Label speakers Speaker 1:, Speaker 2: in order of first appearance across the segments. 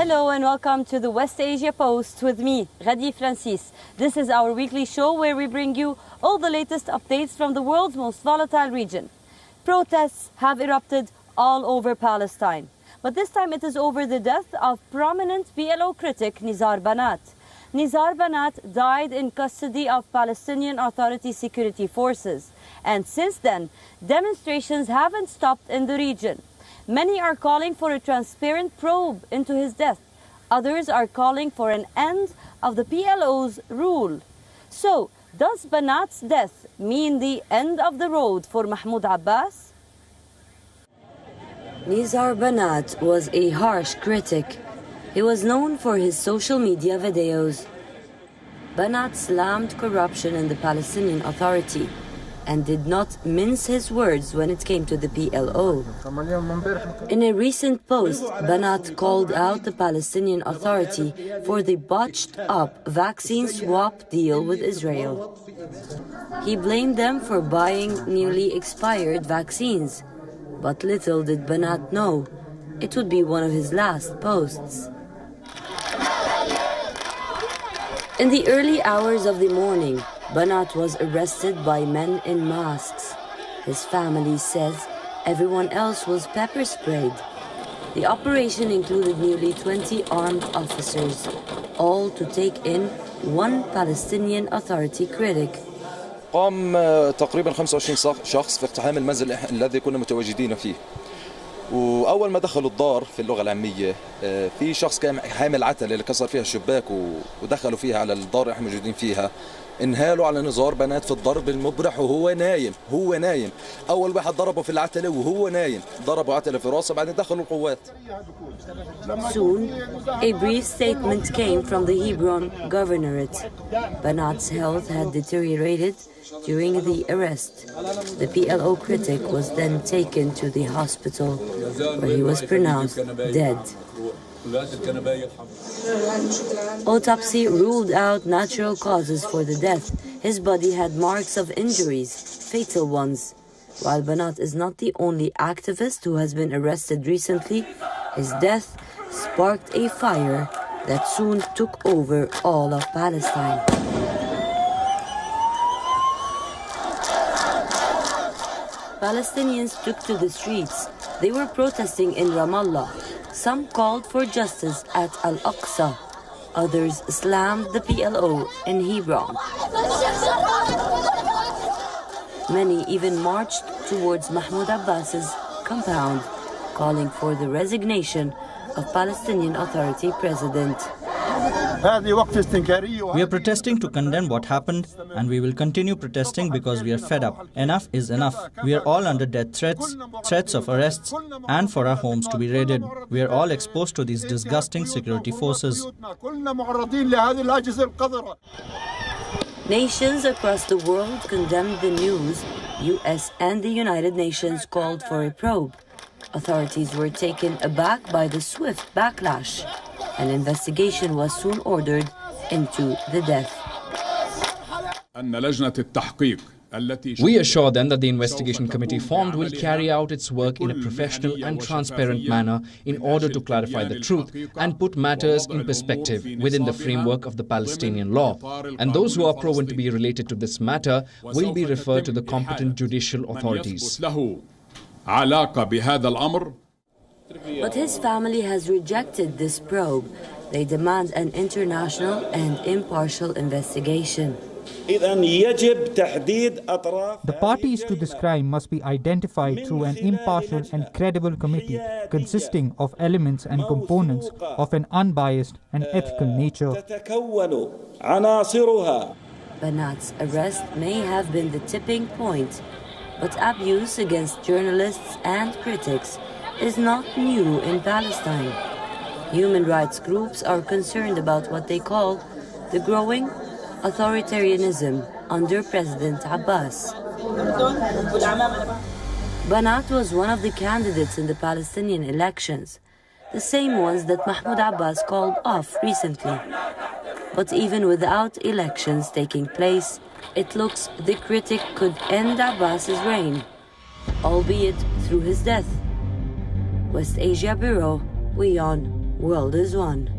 Speaker 1: Hello and welcome to the West Asia Post with me, Ghadi Francis. This is our weekly show where we bring you all the latest updates from the world's most volatile region. Protests have erupted all over Palestine, but this time it is over the death of prominent PLO critic Nizar Banat. Nizar Banat died in custody of Palestinian Authority security forces, and since then, demonstrations haven't stopped in the region. Many are calling for a transparent probe into his death. Others are calling for an end of the PLO's rule. So, does Banat's death mean the end of the road for Mahmoud Abbas? Nizar Banat was a harsh critic. He was known for his social media videos. Banat slammed corruption in the Palestinian Authority and did not mince his words when it came to the PLO. In a recent post, Banat called out the Palestinian Authority for the botched-up vaccine swap deal with Israel. He blamed them for buying newly expired vaccines, but little did Banat know it would be one of his last posts. In the early hours of the morning, Banat was arrested by men in masks. His family says everyone else was pepper sprayed. The operation included nearly 20 armed officers, all to take in one Palestinian Authority critic.
Speaker 2: قام تقريبا 25 شخص في اقتحام المنزل الذي كنا متواجدين فيه. وأول ما دخلوا الدار في اللغة العامية في شخص كان حامل عتلة اللي كسر فيها الشباك ودخلوا فيها على الدار اللي احنا موجودين فيها. انهالوا على نزار بنات في الضرب المبرح وهو نايم. أول واحد ضربه في العتلة وهو نايم، ضربوا عتلة في راسه بعدين دخلوا القوات.
Speaker 1: Soon, a brief statement came from the Hebron governorate. Banat's health had deteriorated during the arrest. The PLO critic was then taken to the hospital, where he was pronounced dead. Autopsy ruled out natural causes for the death. His body had marks of injuries, fatal ones. While Banat is not the only activist who has been arrested recently, his death sparked a fire that soon took over all of Palestine. Palestinians took to the streets. They were protesting in Ramallah. Some called for justice at Al-Aqsa. Others slammed the PLO in Hebron. Many even marched towards Mahmoud Abbas's compound, calling for the resignation of Palestinian Authority President.
Speaker 3: We are protesting to condemn what happened, and we will continue protesting because we are fed up. Enough is enough. We are all under death threats, threats of arrests, and for our homes to be raided. We are all exposed to these disgusting security forces.
Speaker 1: Nations across the world condemned the news. US and the United Nations called for a probe. Authorities were taken aback by the swift backlash. An investigation was soon ordered into the death.
Speaker 4: We assure them that the investigation committee formed will carry out its work in a professional and transparent manner in order to clarify the truth and put matters in perspective within the framework of the Palestinian law. And those who are proven to be related to this matter will be referred to the competent judicial authorities.
Speaker 1: But his family has rejected this probe. They demand an international and impartial investigation.
Speaker 5: The parties to this crime must be identified through an impartial and credible committee consisting of elements and components of an unbiased and ethical nature.
Speaker 1: Banat's arrest may have been the tipping point, but abuse against journalists and critics is not new in Palestine. Human rights groups are concerned about what they call the growing authoritarianism under President Abbas. Banat was one of the candidates in the Palestinian elections, the same ones that Mahmoud Abbas called off recently. But even without elections taking place, it looks the critic could end Abbas's reign, albeit through his death. West Asia Bureau, WION world is one.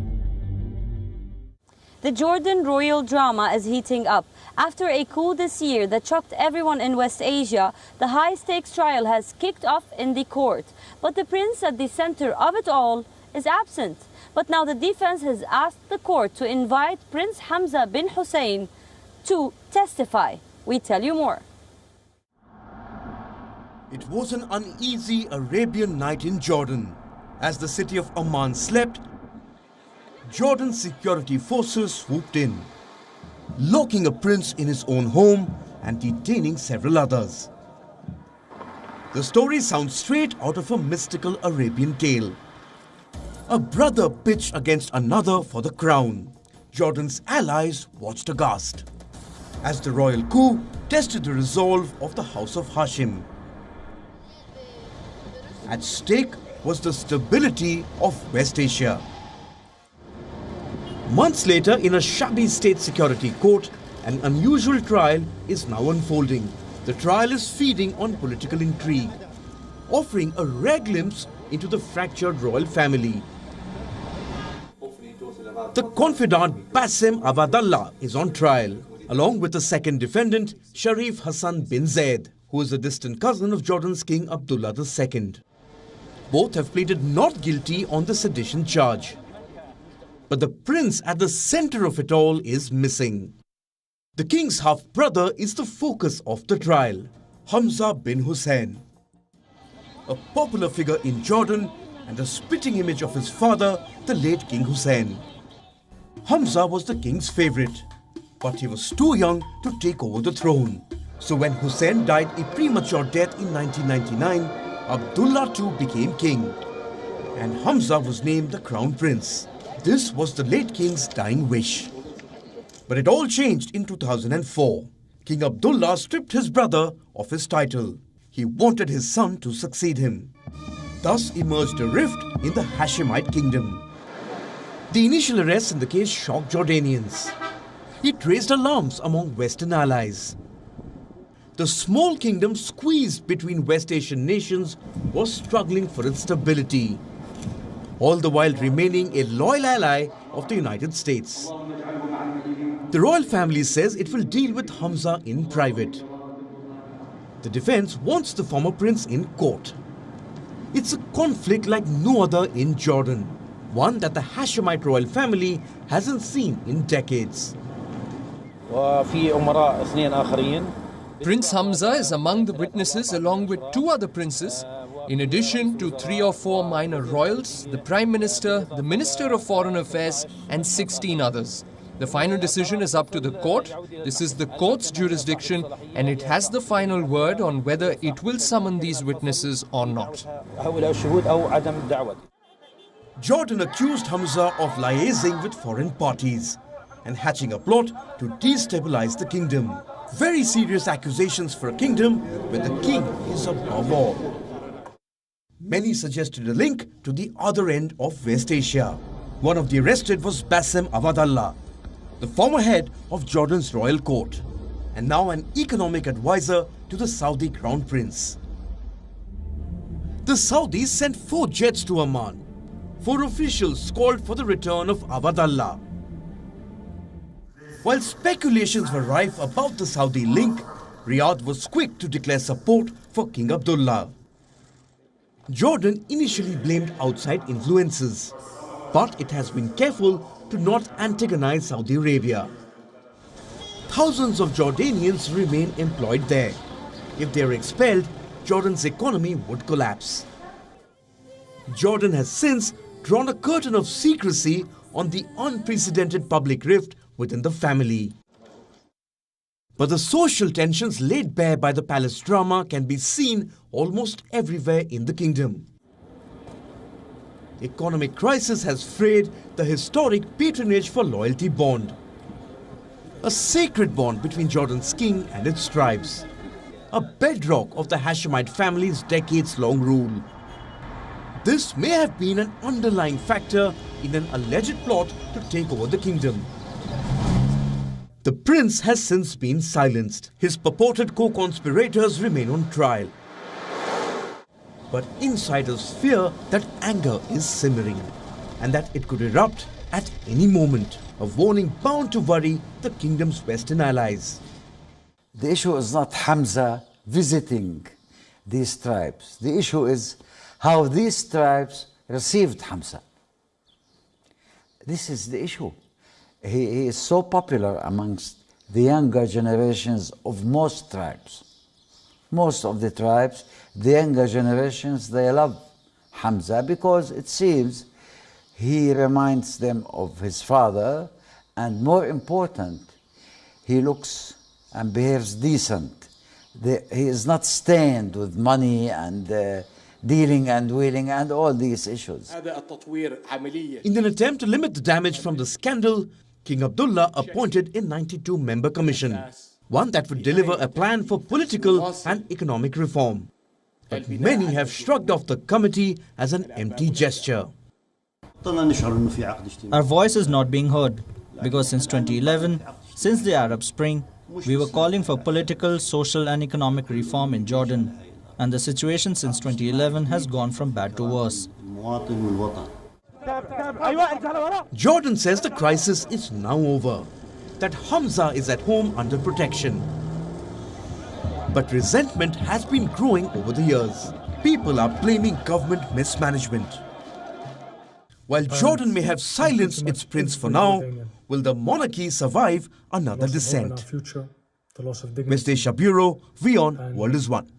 Speaker 1: The Jordan royal drama is heating up. After a coup this year that shocked everyone in West Asia, the high-stakes trial has kicked off in the court. But the prince at the center of it all is absent. But now the defense has asked the court to invite Prince Hamza bin Hussein to testify. We tell you more.
Speaker 6: It was an uneasy Arabian night in Jordan. As the city of Amman slept, Jordan's security forces swooped in, locking a prince in his own home and detaining several others. The story sounds straight out of a mystical Arabian tale. A brother pitched against another for the crown. Jordan's allies watched aghast as the royal coup tested the resolve of the House of Hashim. At stake was the stability of West Asia. Months later, in a shabby state security court, an unusual trial is now unfolding. The trial is feeding on political intrigue, offering a rare glimpse into the fractured royal family. The confidant Bassem Avadallah is on trial, along with the second defendant, Sharif Hassan bin Zayed, who is a distant cousin of Jordan's King Abdullah II. Both have pleaded not guilty on the sedition charge. But the prince at the center of it all is missing. The king's half-brother is the focus of the trial, Hamza bin Hussein. A popular figure in Jordan and a spitting image of his father, the late King Hussein. Hamza was the king's favorite, but he was too young to take over the throne. So when Hussein died a premature death in 1999, Abdullah too became king, and Hamza was named the crown prince. This was the late king's dying wish. But it all changed in 2004. King Abdullah stripped his brother of his title. He wanted his son to succeed him. Thus emerged a rift in the Hashemite kingdom. The initial arrests in the case shocked Jordanians. It raised alarms among Western allies. The small kingdom squeezed between West Asian nations was struggling for its stability, all the while remaining a loyal ally of the United States. The royal family says it will deal with Hamza in private. The defense wants the former prince in court. It's a conflict like no other in Jordan, one that the Hashemite royal family hasn't seen in decades.
Speaker 7: Prince Hamza is among the witnesses along with two other princes, in addition to 3 or 4 minor royals, the Prime Minister, the Minister of Foreign Affairs and 16 others. The final decision is up to the court. This is the court's jurisdiction and it has the final word on whether it will summon these witnesses or not.
Speaker 6: Jordan accused Hamza of liaising with foreign parties and hatching a plot to destabilize the kingdom. Very serious accusations for a kingdom where the king is above all. Many suggested a link to the other end of West Asia. One of the arrested was Bassem Avadallah, the former head of Jordan's royal court, and now an economic advisor to the Saudi crown prince. The Saudis sent 4 jets to Amman. 4 officials called for the return of Avadallah. While speculations were rife about the Saudi link, Riyadh was quick to declare support for King Abdullah. Jordan initially blamed outside influences, but it has been careful to not antagonize Saudi Arabia. Thousands of Jordanians remain employed there. If they are expelled, Jordan's economy would collapse. Jordan has since drawn a curtain of secrecy on the unprecedented public rift within the family. But the social tensions laid bare by the palace drama can be seen almost everywhere in the kingdom. Economic crisis has frayed the historic patronage for loyalty bond, a sacred bond between Jordan's king and its tribes, a bedrock of the Hashemite family's decades-long rule. This may have been an underlying factor in an alleged plot to take over the kingdom. The prince has since been silenced. His purported co-conspirators remain on trial. But insiders fear that anger is simmering and that it could erupt at any moment, a warning bound to worry the kingdom's Western allies.
Speaker 8: The issue is not Hamza visiting these tribes. The issue is how these tribes received Hamza. This is the issue. He is so popular amongst the younger generations of most tribes. Most of the tribes, the younger generations, they love Hamza because it seems he reminds them of his father, and more important, he looks and behaves decent. He is not stained with money and dealing and wheeling and all these issues.
Speaker 6: In an attempt to limit the damage from the scandal, King Abdullah appointed a 92-member commission, one that would deliver a plan for political and economic reform. But many have shrugged off the committee as an empty gesture.
Speaker 3: Our voice is not being heard because since 2011, since the Arab Spring, we were calling for political, social and economic reform in Jordan. And the situation since 2011 has gone from bad to worse.
Speaker 6: Jordan says the crisis is now over, that Hamza is at home under protection. But resentment has been growing over the years. People are blaming government mismanagement. While Jordan may have silenced its prince for now, will the monarchy survive another descent? Mr. Shabiro, WION World is One.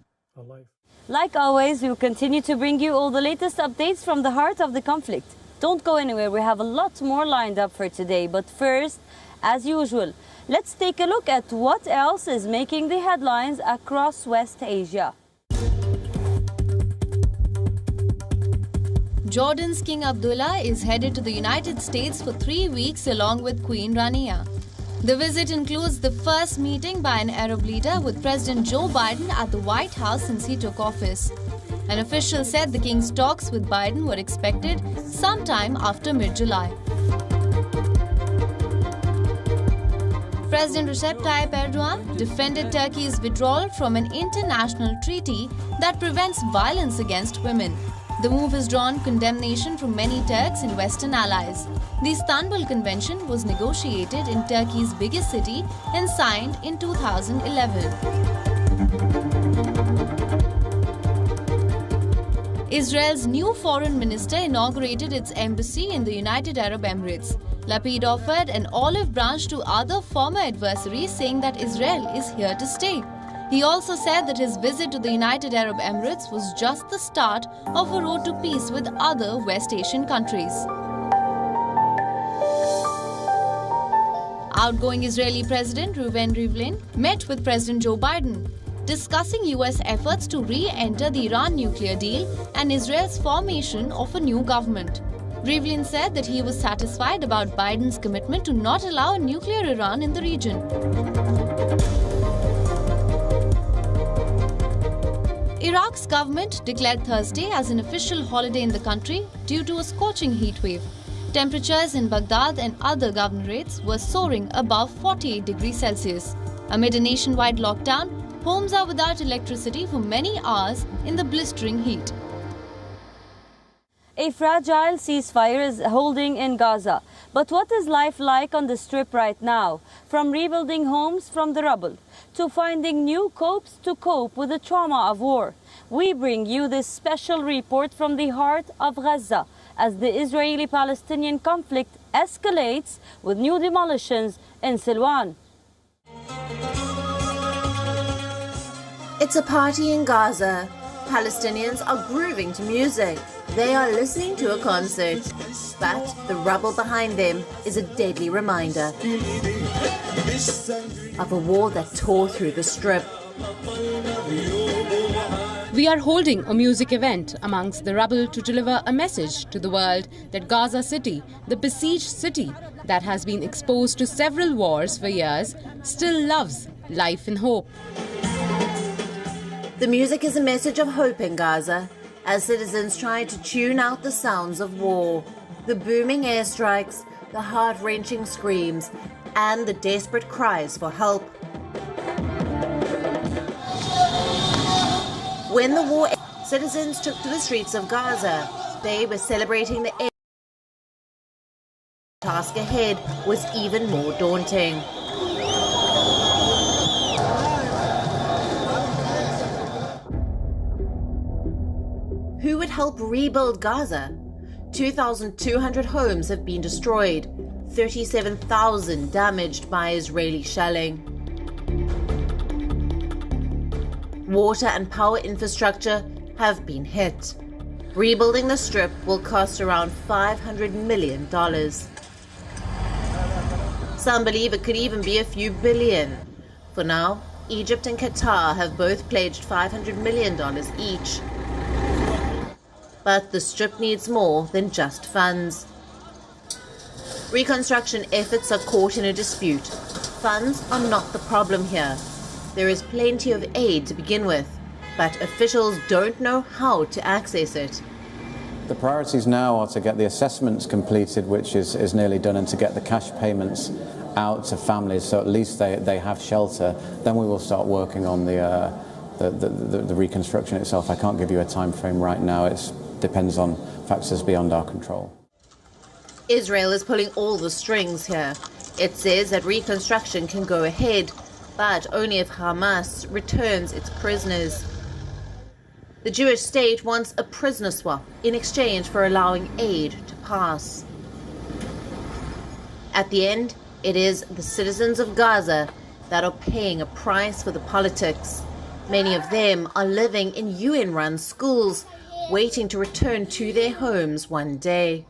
Speaker 1: Like always, we will continue to bring you all the latest updates from the heart of the conflict. Don't go anywhere, we have a lot more lined up for today. But first, as usual, let's take a look at what else is making the headlines across West Asia.
Speaker 9: Jordan's King Abdullah is headed to the United States for 3 weeks along with Queen Rania. The visit includes the first meeting by an Arab leader with President Joe Biden at the White House since he took office. An official said the king's talks with Biden were expected sometime after mid-July. President Recep Tayyip Erdogan defended Turkey's withdrawal from an international treaty that prevents violence against women. The move has drawn condemnation from many Turks and Western allies. The Istanbul Convention was negotiated in Turkey's biggest city and signed in 2011. Israel's new foreign minister inaugurated its embassy in the United Arab Emirates. Lapid offered an olive branch to other former adversaries, saying that Israel is here to stay. He also said that his visit to the United Arab Emirates was just the start of a road to peace with other West Asian countries. Outgoing Israeli President Reuven Rivlin met with President Joe Biden, discussing US efforts to re-enter the Iran nuclear deal and Israel's formation of a new government. Rivlin said that he was satisfied about Biden's commitment to not allow a nuclear Iran in the region. Iraq's government declared Thursday as an official holiday in the country due to a scorching heat wave. Temperatures in Baghdad and other governorates were soaring above 48 degrees Celsius. Amid a nationwide lockdown, homes are without electricity for many hours in the blistering heat.
Speaker 1: A fragile ceasefire is holding in Gaza. But what is life like on the strip right now? From rebuilding homes from the rubble to finding new copes to cope with the trauma of war. We bring you this special report from the heart of Gaza as the Israeli-Palestinian conflict escalates with new demolitions in Silwan.
Speaker 10: It's a party in Gaza. Palestinians are grooving to music. They are listening to a concert. But the rubble behind them is a deadly reminder of a war that tore through the strip.
Speaker 11: We are holding a music event amongst the rubble to deliver a message to the world that Gaza City, the besieged city that has been exposed to several wars for years, still loves life and hope.
Speaker 10: The music is a message of hope in Gaza as citizens try to tune out the sounds of war, the booming airstrikes, the heart-wrenching screams, and the desperate cries for help. When the war ended, citizens took to the streets of Gaza. They were celebrating the end task ahead was even more daunting. Who would help rebuild Gaza? 2,200 homes have been destroyed, 37,000 damaged by Israeli shelling. Water and power infrastructure have been hit. Rebuilding the strip will cost around $500 million. Some believe it could even be a few billion. For now, Egypt and Qatar have both pledged $500 million each. But the strip needs more than just funds. Reconstruction efforts are caught in a dispute. Funds are not the problem here. There is plenty of aid to begin with, but officials don't know how to access it.
Speaker 12: The priorities now are to get the assessments completed, which is nearly done, and to get the cash payments out to families so at least they have shelter. Then we will start working on the reconstruction itself. I can't give you a time frame right now. It depends on factors beyond our control.
Speaker 10: Israel is pulling all the strings here. It says that reconstruction can go ahead, but only if Hamas returns its prisoners. The Jewish state wants a prisoner swap in exchange for allowing aid to pass. At the end, it is the citizens of Gaza that are paying a price for the politics. Many of them are living in UN-run schools, waiting to return to their homes one day.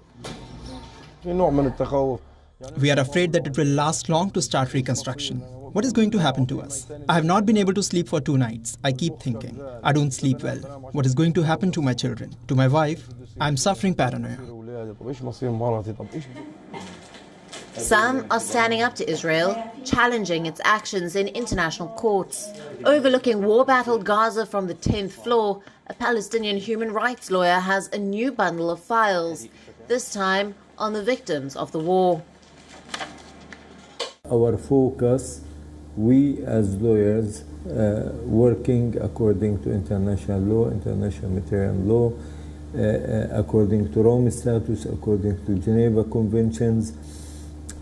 Speaker 13: We are afraid that it will last long to start reconstruction. What is going to happen to us? I have not been able to sleep for 2 nights. I keep thinking. I don't sleep well. What is going to happen to my children? To my wife? I am suffering paranoia.
Speaker 10: Some are standing up to Israel, challenging its actions in international courts. Overlooking war-battled Gaza from the 10th floor, a Palestinian human rights lawyer has a new bundle of files, this time on the victims of the war.
Speaker 14: Our focus, we as lawyers, working according to international law, international humanitarian law, according to Rome Statute, according to Geneva Conventions,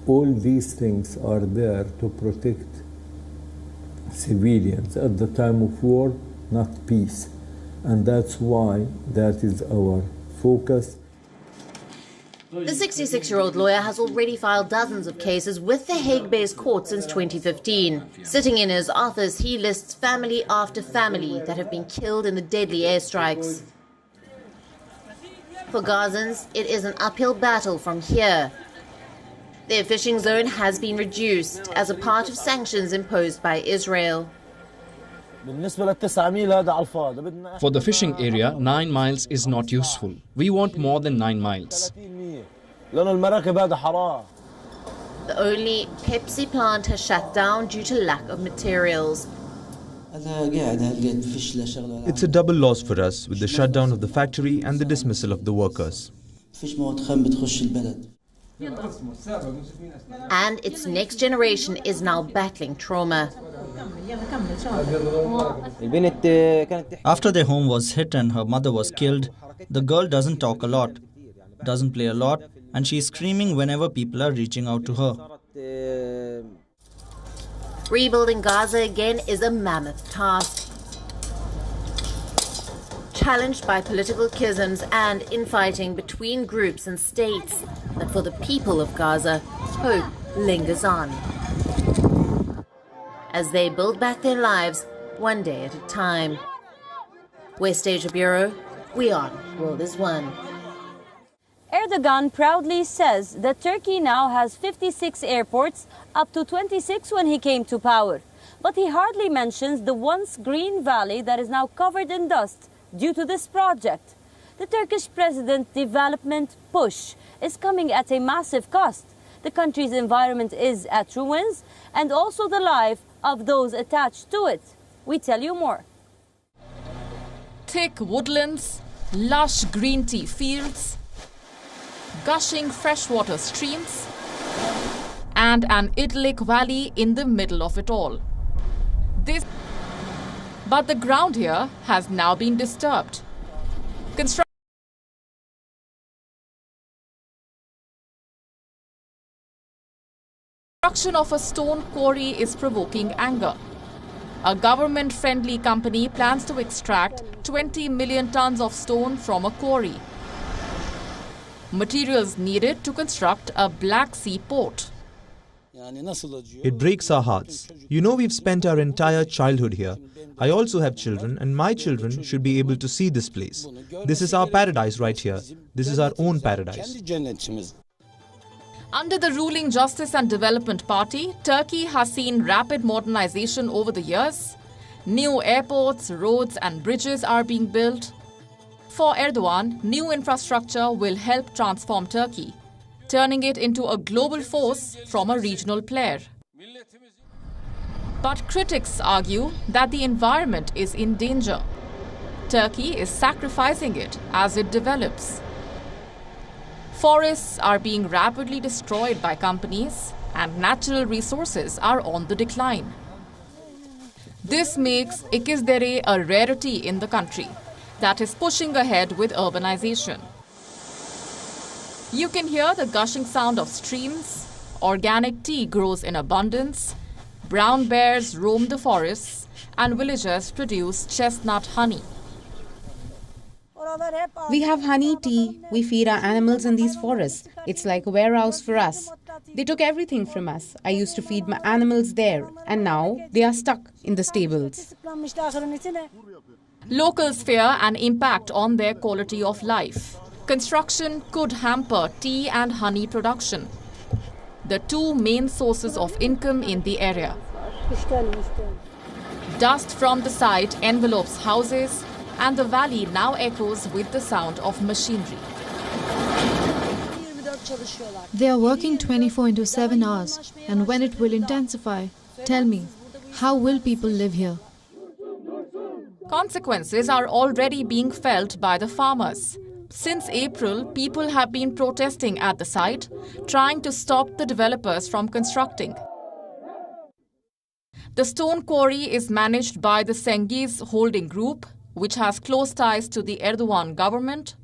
Speaker 14: all these things are there to protect civilians at the time of war, not peace. And that's why that is our focus.
Speaker 10: The 66-year-old lawyer has already filed dozens of cases with the Hague-based court since 2015. Sitting in his office, he lists family after family that have been killed in the deadly airstrikes. For Gazans, it is an uphill battle from here. Their fishing zone has been reduced as a part of sanctions imposed by Israel.
Speaker 4: For the fishing area, 9 miles is not useful. We want more than 9 miles.
Speaker 10: The only Pepsi plant has shut down due to lack of materials.
Speaker 6: It's a double loss for us, with the shutdown of the factory and the dismissal of the workers.
Speaker 10: And its next generation is now battling trauma.
Speaker 3: After their home was hit and her mother was killed, the girl doesn't talk a lot, doesn't play a lot, and she's screaming whenever people are reaching out to her.
Speaker 10: Rebuilding Gaza again is a mammoth task. Challenged by political schisms and infighting between groups and states, but for the people of Gaza, hope lingers on as they build back their lives one day at a time. West Asia Bureau, WION World is One.
Speaker 1: Erdogan proudly says that Turkey now has 56 airports, up to 26 when he came to power. But he hardly mentions the once green valley that is now covered in dust due to this project. The Turkish president's development push is coming at a massive cost. The country's environment is at ruins, and also the life of those attached to it. We tell you more.
Speaker 15: Thick woodlands, lush green tea fields, gushing freshwater streams, and an idyllic valley in the middle of it all. But the ground here has now been disturbed. Construction of a stone quarry is provoking anger. A government-friendly company plans to extract 20 million tons of stone from a quarry. Materials needed to construct a Black Sea port.
Speaker 16: It breaks our hearts. You know, we've spent our entire childhood here. I also have children, and my children should be able to see this place. This is our paradise right here. This is our own paradise.
Speaker 15: Under the ruling Justice and Development Party, Turkey has seen rapid modernization over the years. New airports, roads and bridges are being built. For Erdogan, new infrastructure will help transform Turkey, turning it into a global force from a regional player. But critics argue that the environment is in danger. Turkey is sacrificing it as it develops. Forests are being rapidly destroyed by companies and natural resources are on the decline. This makes İkizdere a rarity in the country that is pushing ahead with urbanization. You can hear the gushing sound of streams, organic tea grows in abundance, brown bears roam the forests, and villagers produce chestnut honey.
Speaker 11: We have honey, tea, we feed our animals in these forests. It's like a warehouse for us. They took everything from us. I used to feed my animals there, and now they are stuck in the stables.
Speaker 15: Locals fear an impact on their quality of life. Construction could hamper tea and honey production, the two main sources of income in the area. Dust from the site envelopes houses, and the valley now echoes with the sound of machinery.
Speaker 17: They are working 24/7 hours, and when it will intensify, tell me, how will people live here?
Speaker 15: Consequences are already being felt by the farmers. Since April, people have been protesting at the site, trying to stop the developers from constructing. The stone quarry is managed by the Cengiz Holding Group, which has close ties to the Erdogan government.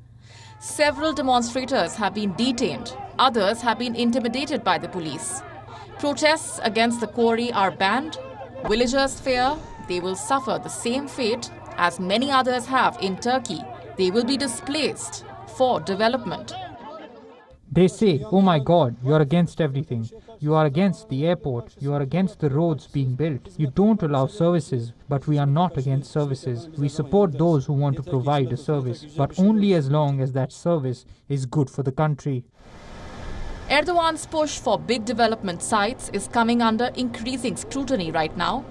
Speaker 15: Several demonstrators have been detained. Others have been intimidated by the police. Protests against the quarry are banned. Villagers fear they will suffer the same fate as many others have in Turkey. They will be displaced for development.
Speaker 5: They say, oh my God, you are against everything. You are against the airport. You are against the roads being built. You don't allow services, but we are not against services. We support those who want to provide a service, but only as long as that service is good for the country.
Speaker 15: Erdogan's push for big development sites is coming under increasing scrutiny right now.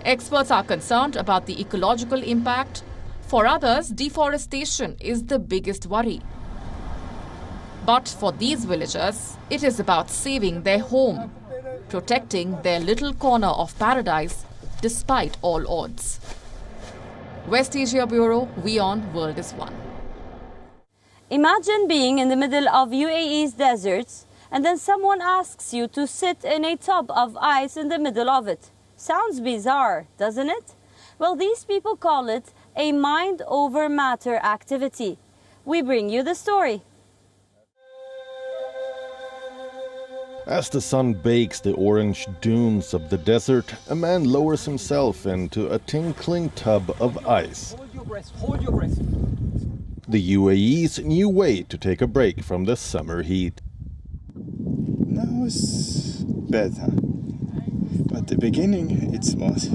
Speaker 15: Experts are concerned about the ecological impact. For others, deforestation is the biggest worry. But for these villagers, it is about saving their home, protecting their little corner of paradise despite all odds. West Asia Bureau, WION World is One.
Speaker 1: Imagine being in the middle of UAE's deserts and then someone asks you to sit in a tub of ice in the middle of it. Sounds bizarre, doesn't it? Well, these people call it a mind over matter activity. We bring you the story.
Speaker 18: As the sun bakes the orange dunes of the desert, a man lowers himself into a tinkling tub of ice.
Speaker 19: Hold your breath, hold your breath.
Speaker 18: The UAE's new way to take a break from the summer heat.
Speaker 20: Now it's better, but the beginning it's was.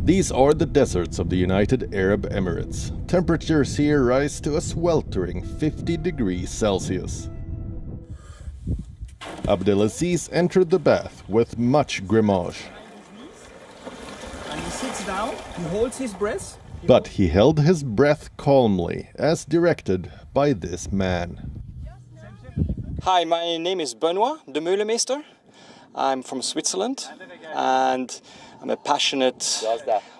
Speaker 18: These are the deserts of the United Arab Emirates. Temperatures here rise to a sweltering 50 degrees Celsius. Abdelaziz entered the bath with much grimace.
Speaker 19: And he sits down, he holds his breath.
Speaker 18: But he held his breath calmly, as directed by this man.
Speaker 21: Hi, my name is Benoit de Meulemeester. I'm from Switzerland, and I'm a passionate,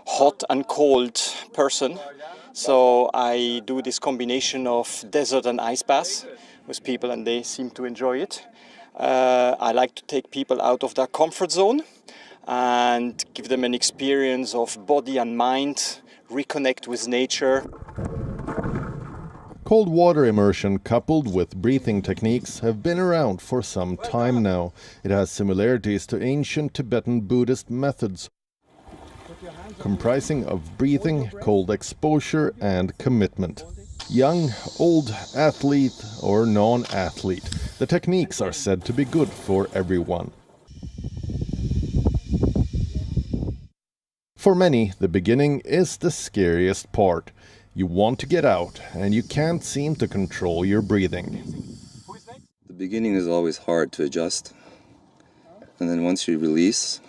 Speaker 21: hot and cold person. So I do this combination of desert and ice baths with people, and they seem to enjoy it. I like to take people out of their comfort zone and give them an experience of body and mind, reconnect with nature.
Speaker 18: Cold water immersion coupled with breathing techniques have been around for some time now. It has similarities to ancient Tibetan Buddhist methods, comprising of breathing, cold exposure, and commitment. Young, old, athlete, or non-athlete, the techniques are said to be good for everyone. For many, the beginning is the scariest part. You want to get out, and you can't seem to control your breathing.
Speaker 2: The beginning is always hard to adjust. And then once you release,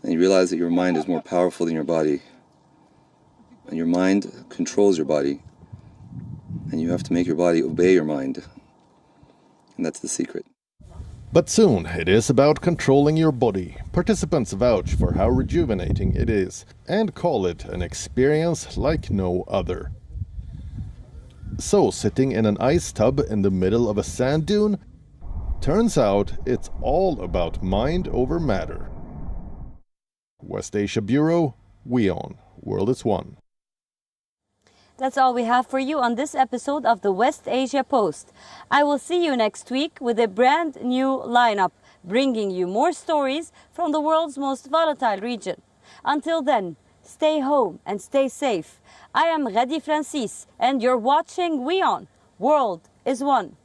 Speaker 2: and you realize that your mind is more powerful than your body, and your mind controls your body, and you have to make your body obey your mind. And that's the secret.
Speaker 18: But soon it is about controlling your body. Participants vouch for how rejuvenating it is and call it an experience like no other. So, sitting in an ice tub in the middle of a sand dune, turns out it's all about mind over matter. West Asia Bureau, WION, World is One.
Speaker 1: That's all we have for you on this episode of the West Asia Post. I will see you next week with a brand new lineup, bringing you more stories from the world's most volatile region. Until then, stay home and stay safe. I am Ghadi Francis, and you're watching WION, World is One.